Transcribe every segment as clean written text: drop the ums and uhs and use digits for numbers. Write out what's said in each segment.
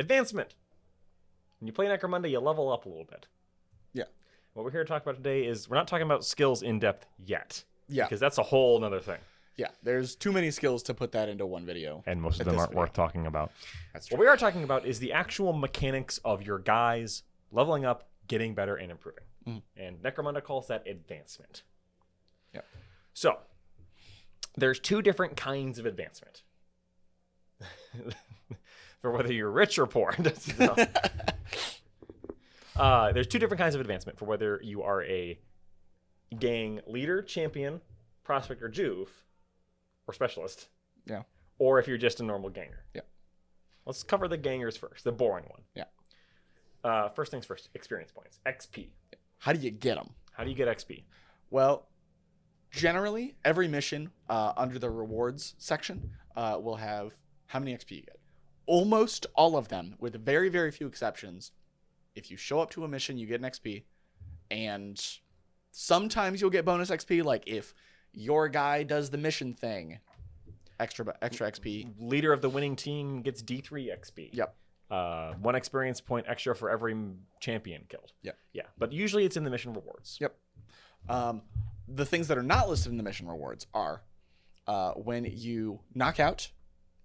Advancement. When you play Necromunda, you level up a little bit. Yeah. What we're here to talk about today is we're not talking about skills in depth yet. Yeah. Because that's a whole nother thing. Yeah, there's too many skills to put that into one video. And most of them aren't worth talking about. That's true. What we are talking about is the actual mechanics of your guys leveling up, getting better, and improving. And Necromunda calls that advancement. Yep. So, there's two different kinds of advancement. For whether you're rich or poor. There's two different kinds of advancement for whether you are a gang leader, champion, prospect, or Juve, or specialist. Yeah. Or if you're just a normal ganger. Yeah. Let's cover the gangers first, the boring one. Yeah. First things first, experience points, XP. How do you get them? How do you get XP? Well, generally, every mission under the rewards section will have how many XP you get. Almost all of them, with very, very few exceptions, if you show up to a mission, you get an XP. And sometimes you'll get bonus XP, like if your guy does the mission thing, extra XP. Leader of the winning team gets D3 XP. Yep. 1 experience point extra for every champion killed. Yep. Yeah, but usually it's in the mission rewards. Yep. The things that are not listed in the mission rewards are when you knock out,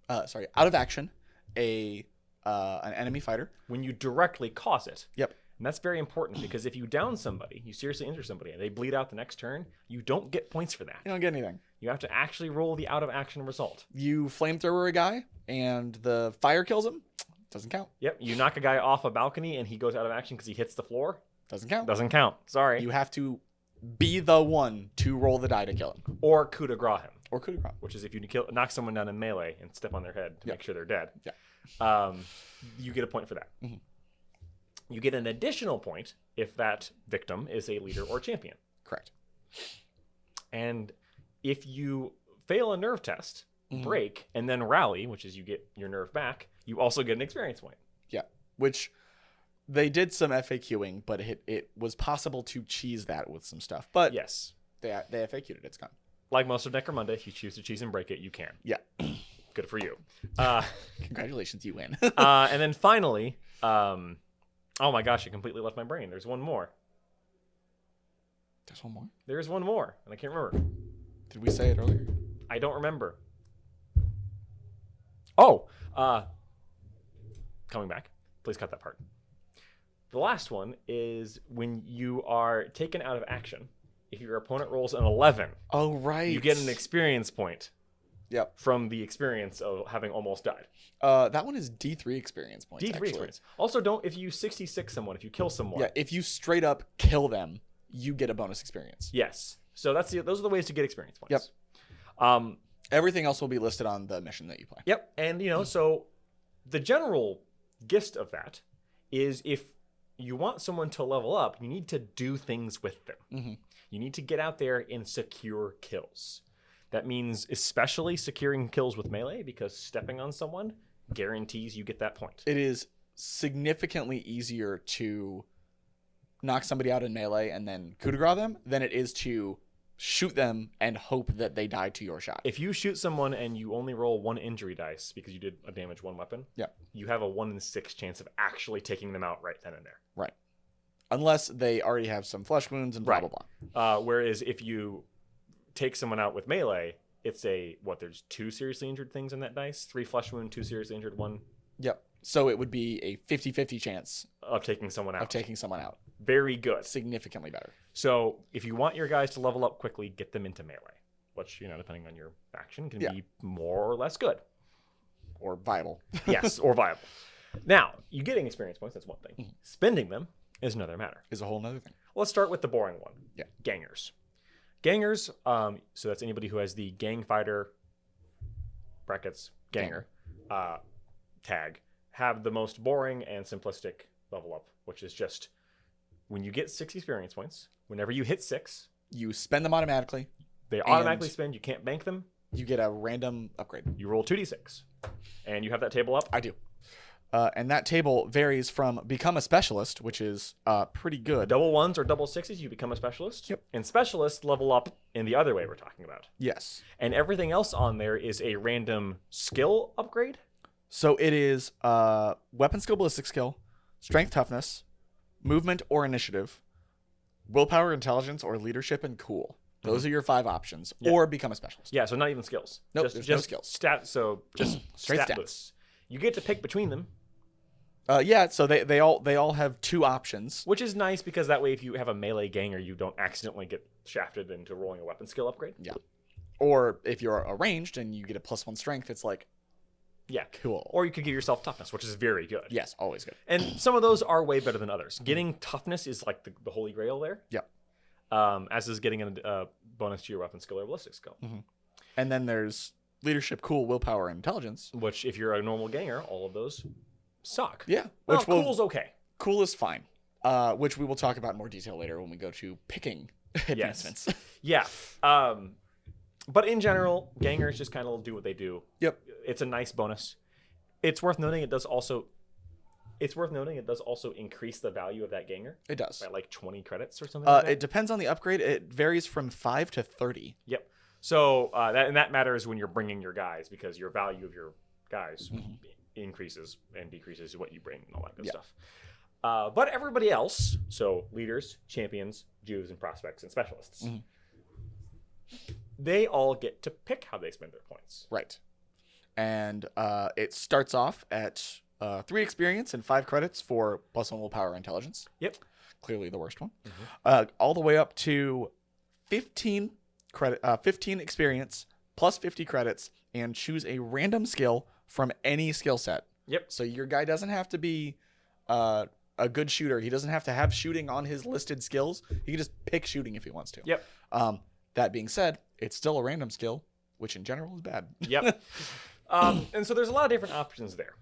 out of action, an enemy fighter. When you directly cause it. Yep. And that's very important because if you down somebody, you seriously injure somebody, and they bleed out the next turn, you don't get points for that. You don't get anything. You have to actually roll the out of action result. You flamethrower a guy, and the fire kills him. Doesn't count. Yep. You knock a guy off a balcony, and he goes out of action because he hits the floor. Doesn't count. Doesn't count. Sorry. You have to be the one to roll the die to kill him. Or coup de grace him. Or coup de grace. Which is if you knock someone down in melee and step on their head to make sure they're dead. Yeah. You get a point for that. Mm-hmm. You get an additional point if that victim is a leader or champion. Correct. And if you fail a nerve test, break, and then rally, which is you get your nerve back, you also get an experience point. Yeah. Which they did some FAQing, but it was possible to cheese that with some stuff. But yes, they FAQ'd it. It's gone. Like most of Necromunda, if you choose to cheese and break it, you can. Yeah. Good for you. Congratulations, you win. And then finally, oh my gosh, it completely left my brain. There's one more. There's one more? There's one more, and I can't remember. Did we say it earlier? I don't remember. Oh, coming back. Please cut that part. The last one is when you are taken out of action. If your opponent rolls an 11, oh right, you get an experience point. Yep. From the experience of having almost died. That one is D3 experience points. D3 experience. Also, don't if you 66 someone, if you kill someone. Yeah, if you straight up kill them, you get a bonus experience. Yes. So those are the ways to get experience points. Yep. Everything else will be listed on the mission that you play. Yep. And so the general gist of that is if you want someone to level up, you need to do things with them. Mm-hmm. You need to get out there and secure kills. That means especially securing kills with melee because stepping on someone guarantees you get that point. It is significantly easier to knock somebody out in melee and then coup de grace them than it is to shoot them and hope that they die to your shot. If you shoot someone and you only roll 1 injury dice because you did a damage 1 weapon, you have a 1 in 6 chance of actually taking them out right then and there. Right. Unless they already have some flesh wounds and blah, blah, blah. Whereas if you take someone out with melee, it's there's 2 seriously injured things in that dice, 3 flesh wound, 2 seriously injured, 1. Yep. So it would be a 50-50 chance of taking someone out. Very good. Significantly better. So if you want your guys to level up quickly, get them into melee, which, depending on your faction, can be more or less good. Or viable. Yes, or viable. Now, you getting experience points, that's one thing. Mm-hmm. Spending them is another matter. Is a whole nother thing. Let's start with the boring one. Yeah. Gangers. Gangers, so that's anybody who has the gang fighter, brackets, ganger, tag, have the most boring and simplistic level up, which is just when you get 6 experience points, whenever you hit 6, you spend them automatically. They automatically spend. You can't bank them. You get a random upgrade. You roll 2d6. And you have that table up? I do. And that table varies from become a specialist, which is pretty good. Double 1s or double 6s, you become a specialist. Yep. And specialists level up in the other way we're talking about. Yes. And everything else on there is a random skill upgrade? So it is weapon skill, ballistic skill, strength, toughness, movement or initiative, willpower, intelligence, or leadership and cool. Those are your 5 options. Yep. Or become a specialist. Yeah, so not even skills. Nope, there's no skills. So just Straight stat stats. boosts. You get to pick between them, Yeah, so they all have 2 options. which is nice because that way if you have a melee ganger, you don't accidentally get shafted into rolling a weapon skill upgrade. Yeah. Or if you're a ranged and you get a +1 strength, it's like, Yeah. cool. Or you could give yourself toughness, which is very good. Yes, always good. And some of those are way better than others. Getting toughness is like the holy grail there. Yeah. As is getting a bonus to your weapon skill or ballistic skill. And then there's leadership, cool, willpower, and intelligence. Which, if you're a normal ganger, all of those suck. Yeah. Well, Which cool's okay. Cool is fine. Which we will talk about in more detail later when we go to picking advancements. Yeah. But in general, gangers just kind of do what they do. Yep. It's a nice bonus. It's worth noting it does also increase the value of that ganger It does. by like 20 credits or something like that. It depends on the upgrade. It varies from 5 to 30. Yep. So that matters when you're bringing your guys because your value of your guys increases and decreases what you bring and all that good stuff. But everybody else, so leaders, champions, Juves and prospects, and specialists, they all get to pick how they spend their points. Right. And it starts off at 3 experience and 5 credits for +1 willpower and intelligence. Yep. Clearly the worst one. All the way up to 15 experience plus 50 credits and choose a random skill from any skill set. Yep. So your guy doesn't have to be a good shooter. He doesn't have to have shooting on his listed skills. He can just pick shooting if he wants to. Yep. That being said, it's still a random skill, which in general is bad. Yep. And so there's a lot of different options there.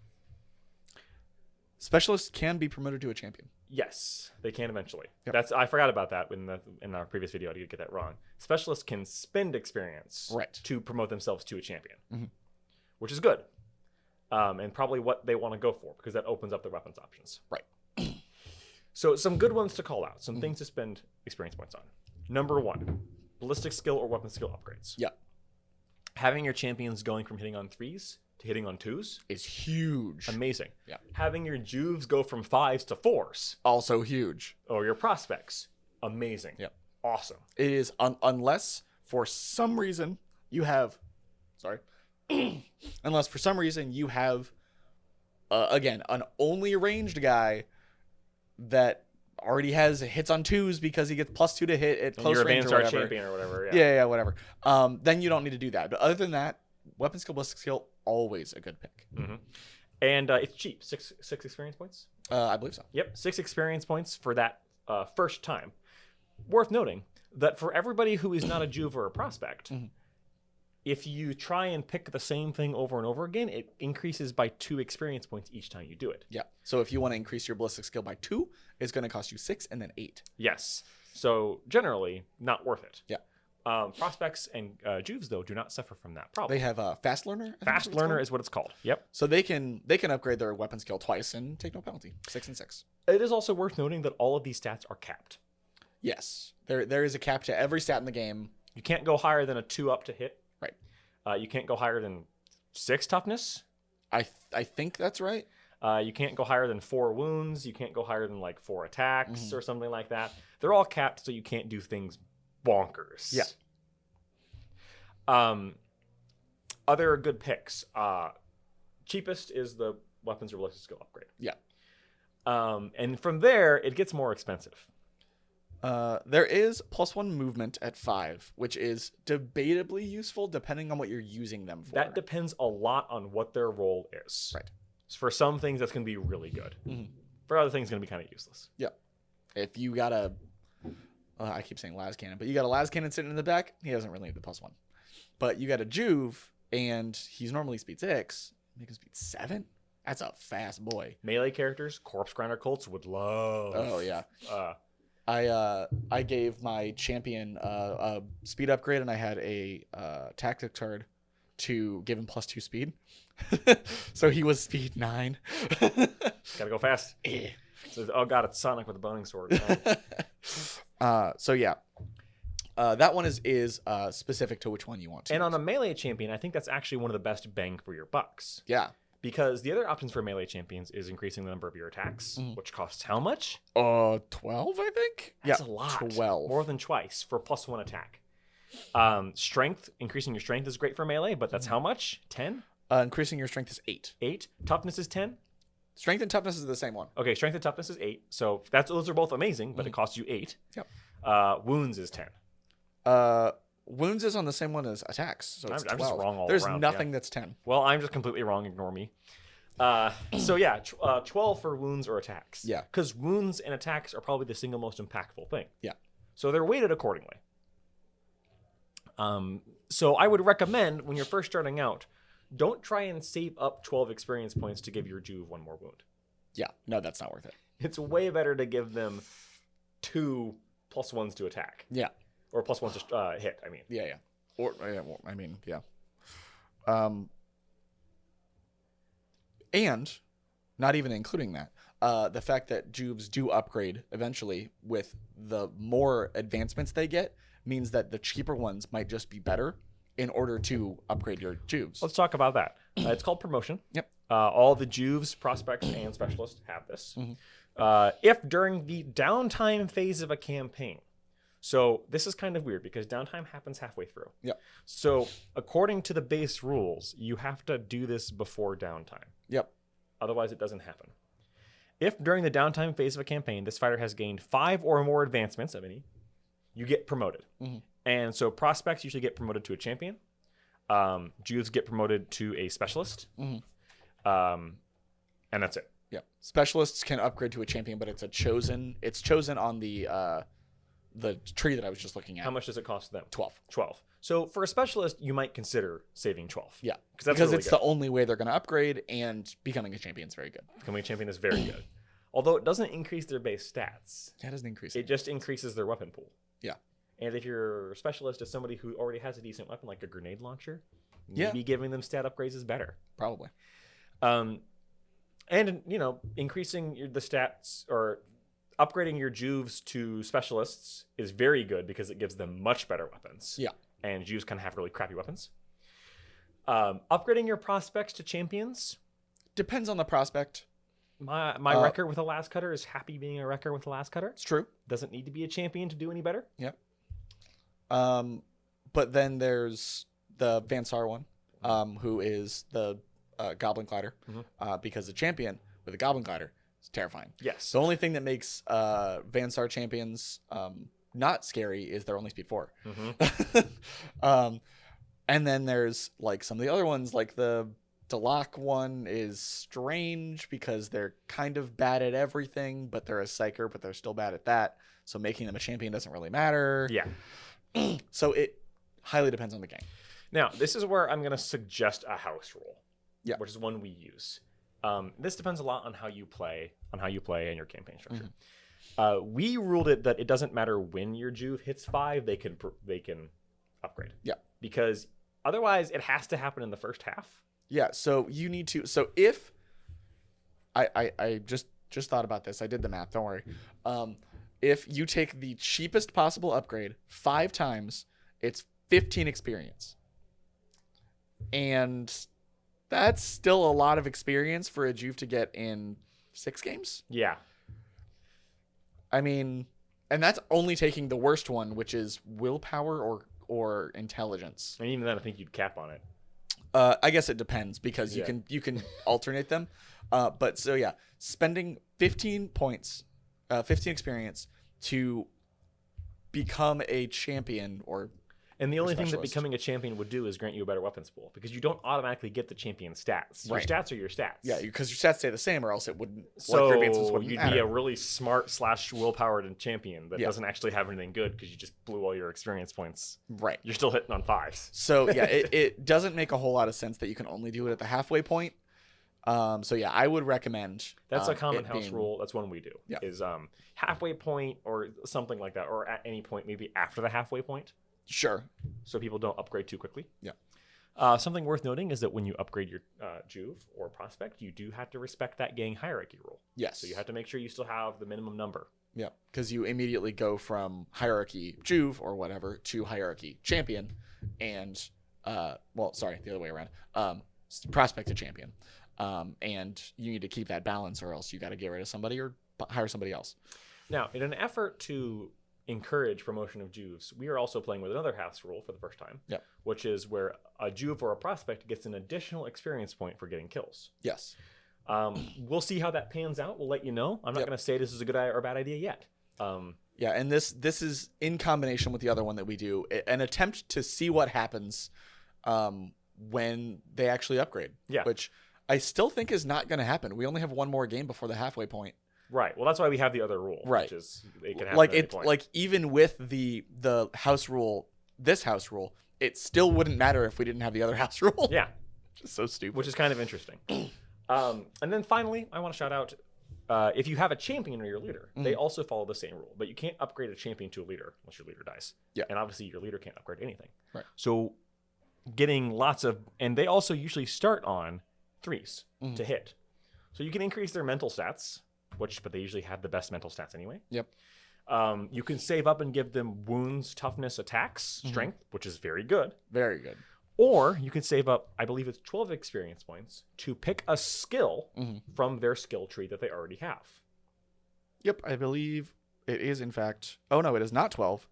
Specialists can be promoted to a champion. Yes, they can eventually. Yep. I forgot about that in our previous video. I did get that wrong. Specialists can spend experience to promote themselves to a champion, which is good, and probably what they want to go for because that opens up the weapons options. Right. So some good ones to call out, some things to spend experience points on. Number 1, ballistic skill or weapon skill upgrades. Yeah. Having your champions going from hitting on 3s to hitting on 2s is huge. Amazing. Yeah. Having your Juves go from 5s to 4s. Also huge. Or your prospects. Amazing. Yeah. Awesome. It is unless for some reason you have unless for some reason you have again an only ranged guy that already has hits on 2s because he gets +2 to hit at close range or whatever. champion or whatever. Yeah, whatever. Then you don't need to do that. But other than that, weapon skill, ballistic skill, always a good pick. And it's cheap. 6 experience points. I believe so. Yep, 6 experience points for that first time. Worth noting that for everybody who is not a Juve or a prospect, if you try and pick the same thing over and over again, it increases by 2 experience points each time you do it. Yeah. So if you want to increase your ballistic skill by 2, it's going to cost you 6 and then 8. Yes. So generally, not worth it. Yeah. Prospects and Juves, though, do not suffer from that problem. They have a fast learner. Fast learner is what it's called. Yep. So they can upgrade their weapon skill twice and take no penalty. 6 and 6. It is also worth noting that all of these stats are capped. Yes. There is a cap to every stat in the game. You can't go higher than a 2 up to hit. Right. You can't go higher than 6 toughness. I think that's right. You can't go higher than 4 wounds. You can't go higher than like 4 attacks or something like that. They're all capped, so you can't do things bonkers. Yeah. Other good picks. Cheapest is the weapons or ballistic skill upgrade. Yeah. And from there, it gets more expensive. There is +1 movement at 5, which is debatably useful depending on what you're using them for. That depends a lot on what their role is. Right. So for some things, that's going to be really good. For other things, it's going to be kind of useless. Yeah. If you got a, I keep saying las cannon, but you got a las cannon sitting in the back, he doesn't really need the +1. But you got a Juve, and he's normally speed 6, make him speed 7. That's a fast boy. Melee characters, corpse grinder cults would love. Oh yeah. I gave my champion a speed upgrade, and I had a tactic card to give him +2 speed. So he was speed 9. Gotta go fast. So, oh god, it's Sonic with a boning sword. So yeah, that one is specific to which one you want to. And on a melee champion, I think that's actually one of the best bang for your bucks. Yeah, Because the other options for melee champions is increasing the number of your attacks, which costs how much? 12, I think. That's a lot. 12. More than twice for +1 attack. Strength, increasing your strength is great for melee, but that's how much? 10? Increasing your strength is 8. 8? Toughness is 10? Strength and toughness is the same one. Okay, strength and toughness is 8. So those are both amazing, but it costs you 8. Yep. Wounds is 10. Wounds is on the same one as attacks, so it's 12. I'm just wrong all There's around. nothing that's 10. Well, I'm just completely wrong. Ignore me. So yeah, 12 for wounds or attacks. Yeah. Because wounds and attacks are probably the single most impactful thing. Yeah. So they're weighted accordingly. So I would recommend when you're first starting out, don't try and save up 12 experience points to give your Juve 1 more wound. Yeah. No, that's not worth it. It's way better to give them 2 +1s to attack. Yeah. Or +1s to hit, I mean. Yeah, yeah. Or, I mean, yeah. And not even including that, the fact that Juves do upgrade eventually with the more advancements they get means that the cheaper ones might just be better in order to upgrade your Juves. Let's talk about that. It's called promotion. Yep. All the Juves, prospects, and specialists have this. If during the downtime phase of a campaign, so this is kind of weird because downtime happens halfway through. Yep. So according to the base rules, you have to do this before downtime. Yep. Otherwise, it doesn't happen. If during the downtime phase of a campaign, this fighter has gained 5 or more advancements of any, you get promoted. And so prospects usually get promoted to a champion. Juves get promoted to a specialist. And that's it. Yeah. Specialists can upgrade to a champion, but it's chosen on the tree that I was just looking at. How much does it cost them? 12. 12. So for a specialist, you might consider saving 12. Yeah. Because really it's good. The only way they're going to upgrade, and becoming a champion is very good. Becoming a champion is very good. Although it doesn't increase their base stats. Yeah, it doesn't increase it. Just increases their weapon pool. Yeah. And if your specialist is somebody who already has a decent weapon, like a grenade launcher, maybe giving them stat upgrades is better. Probably. And, increasing the stats or upgrading your Juves to specialists is very good because it gives them much better weapons. Yeah. And Juves kind of have really crappy weapons. Upgrading your prospects to champions depends on the prospect. My wrecker with a last cutter is happy being a wrecker with a last cutter. It's true. Doesn't need to be a champion to do any better. Yep. But then there's the Vansar one, who is the Goblin Glider, because the champion with a Goblin Glider is terrifying. Yes. The only thing that makes Vansar champions not scary is they're only speed 4. And then there's like some of the other ones, like the Delak one is strange because they're kind of bad at everything, but they're a psyker, but they're still bad at that. So making them a champion doesn't really matter. Yeah. So it highly depends on the game. Now, this is where I'm going to suggest a house rule. Yeah. Which is one we use. This depends a lot on how you play and your campaign structure. We ruled it that it doesn't matter when your Juve hits 5, they can upgrade. Yeah. Because otherwise it has to happen in the first half. Yeah, so you need to. So if I just thought about this, I did the math. Don't worry. If you take the cheapest possible upgrade 5 times, it's 15 experience, and that's still a lot of experience for a Juve to get in 6 games. Yeah. I mean, and that's only taking the worst one, which is willpower or intelligence. And even then, I think you'd cap on it. I guess it depends because you can alternate them. But so yeah, spending 15 points, 15 experience to become a champion and the only thing that becoming a champion would do is grant you a better weapons pool because you don't automatically get the champion stats. Your stats are your stats. Yeah, because your stats stay the same, or else it wouldn't. So you'd be a really smart / willpowered champion that doesn't actually have anything good because you just blew all your experience points. Right. You're still hitting on 5s. So yeah, it doesn't make a whole lot of sense that you can only do it at the halfway point. So yeah, I would recommend. That's a common house rule. That's one we do. Yeah. Is halfway point or something like that, or at any point, maybe after the halfway point. Sure. So people don't upgrade too quickly. Yeah. Something worth noting is that when you upgrade your Juve or prospect, you do have to respect that gang hierarchy rule. Yes. So you have to make sure you still have the minimum number. Yeah, because you immediately go from hierarchy Juve or whatever to hierarchy champion, and the other way around. Prospect to champion. and you need to keep that balance, or else you got to get rid of somebody or hire somebody else. Now, in an effort to encourage promotion of Juves, we are also playing with another house rule for the first time, which is where a Juve or a prospect gets an additional experience point for getting kills. Yes. We'll see how that pans out. We'll let you know. I'm not going to say this is a good or bad idea yet. Yeah, and this is in combination with the other one that we do, an attempt to see what happens when they actually upgrade. Yeah. Which I still think is not going to happen. We only have one more game before the halfway point. Right. Well, that's why we have the other rule. Right. Which is it can happen like at any point. Like even with the house rule, this house rule, it still wouldn't matter if we didn't have the other house rule. Yeah. Just so stupid. Which is kind of interesting. And then finally, I want to shout out, if you have a champion or your leader, they also follow the same rule. But you can't upgrade a champion to a leader unless your leader dies. Yeah. And obviously your leader can't upgrade anything. Right. So getting lots of... And they also usually start on 3s to hit. So you can increase their mental stats, but they usually have the best mental stats anyway. Yep. You can save up and give them wounds, toughness, attacks, strength, which is very good. Very good. Or you can save up, I believe it's 12 experience points to pick a skill from their skill tree that they already have. Yep, I believe it is, in fact... Oh, no, it is not 12.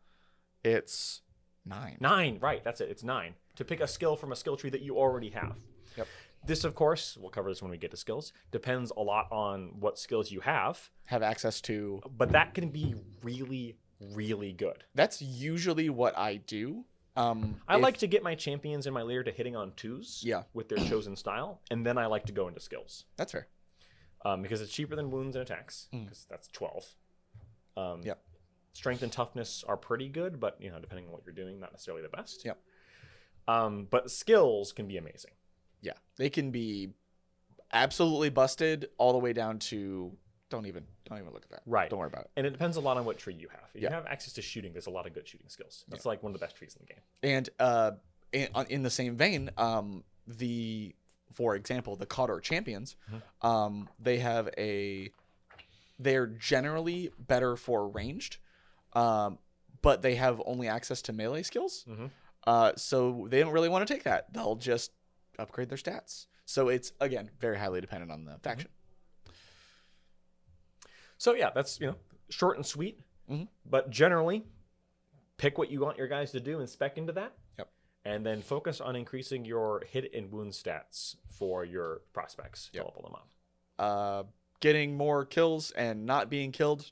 It's 9. 9, right. That's it. It's 9. To pick a skill from a skill tree that you already have. Yep. This, of course, we'll cover this when we get to skills, depends a lot on what skills you have access to. But that can be really, really good. That's usually what I do. I like to get my champions and my leader to hitting on 2s with their chosen style, and then I like to go into skills. That's fair. Because it's cheaper than wounds and attacks, because that's 12. Strength and toughness are pretty good, but depending on what you're doing, not necessarily the best. Yep. But skills can be amazing. Yeah, they can be absolutely busted all the way down to don't even look at that. Right. Don't worry about it. And it depends a lot on what tree you have. If you have access to shooting, there's a lot of good shooting skills. That's like one of the best trees in the game. And in the same vein, for example, the Cotter champions, they're generally better for ranged, but they have only access to melee skills. So they don't really want to take that. They'll just upgrade their stats. So it's, again, very highly dependent on the faction. So yeah, that's short and sweet. But generally, pick what you want your guys to do and spec into that. Yep. And then focus on increasing your hit and wound stats for your prospects to level them up. Getting more kills and not being killed,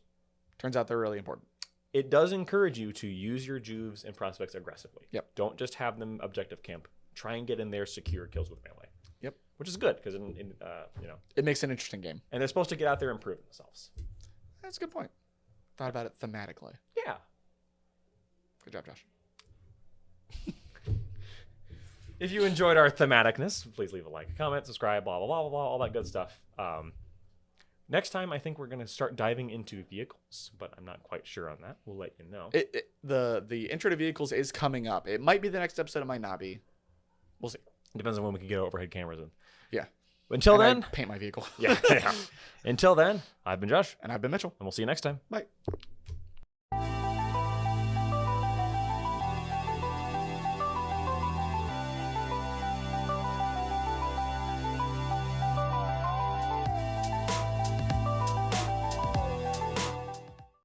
turns out they're really important. It does encourage you to use your Juves and prospects aggressively. Yep. Don't just have them objective camp. Try and get in there secure kills with melee. Yep. Which is good because it makes an interesting game. And they're supposed to get out there and prove themselves. That's a good point. Thought about it thematically. Yeah. Good job, Josh. If you enjoyed our thematicness, please leave a like, a comment, subscribe, blah, blah, blah, blah, blah, all that good stuff. Next time, I think we're going to start diving into vehicles, but I'm not quite sure on that. We'll let you know. The intro to vehicles is coming up. It might be the next episode. It might not be. We'll see. It depends on when we can get overhead cameras in. Yeah. Until then, I paint my vehicle. Yeah. Until then, I've been Josh. And I've been Mitchell. And we'll see you next time. Bye.